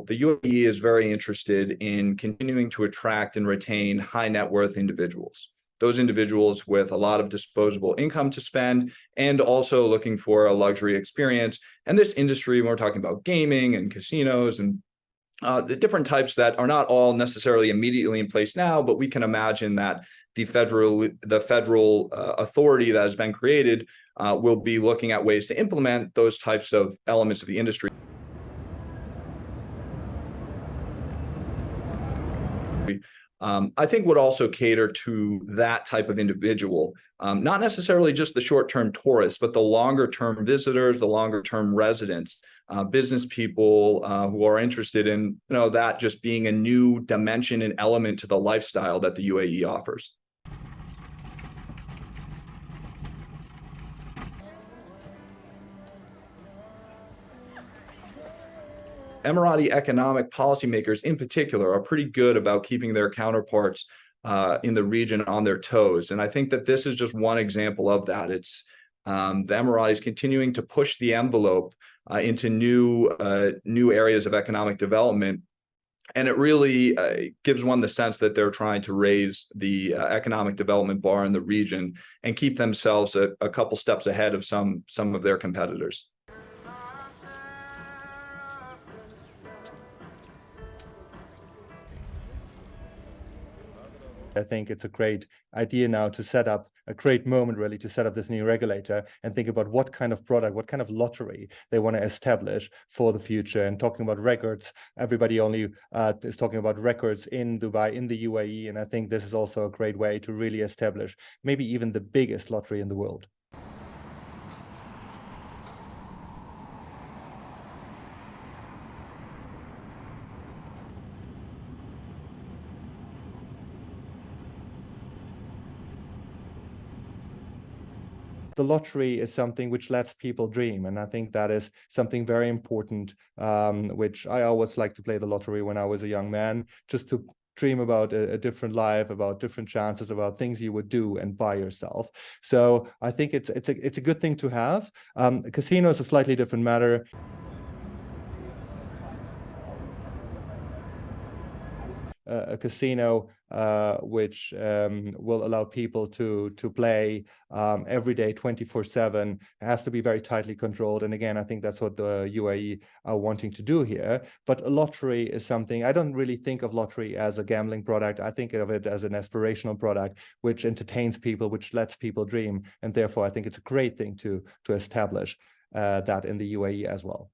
the UAE is very interested in continuing to attract and retain high net worth individuals. Those individuals with a lot of disposable income to spend and also looking for a luxury experience. And this industry, when we're talking about gaming and casinos and the different types that are not all necessarily immediately in place now, but we can imagine that the federal authority that has been created will be looking at ways to implement those types of elements of the industry. I think would also cater to that type of individual, not necessarily just the short-term tourists, but the longer-term visitors, the longer-term residents, business people who are interested in that just being a new dimension and element to the lifestyle that the UAE offers. Emirati economic policymakers in particular are pretty good about keeping their counterparts in the region on their toes. And I think that this is just one example of that. It's the Emiratis continuing to push the envelope into new areas of economic development. And it really gives one the sense that they're trying to raise the economic development bar in the region and keep themselves a couple steps ahead of some of their competitors. I think it's a great idea now to set up a great moment really to set up this new regulator and think about what kind of product, what kind of lottery they want to establish for the future. And talking about records, everybody only is talking about records in Dubai, in the UAE. And I think this is also a great way to really establish maybe even the biggest lottery in the world. The lottery is something which lets people dream. And I think that is something very important, which I always liked to play the lottery when I was a young man, just to dream about a different life, about different chances, about things you would do and buy yourself. So I think it's a good thing to have. A casino is a slightly different matter. A casino which will allow people to play every day 24/7. Has to be very tightly controlled, and again I think that's what the UAE are wanting to do here. But a lottery is something, I don't really think of lottery as a gambling product. I think of it as an aspirational product which entertains people, which lets people dream, and therefore I think it's a great thing to establish that in the UAE as well.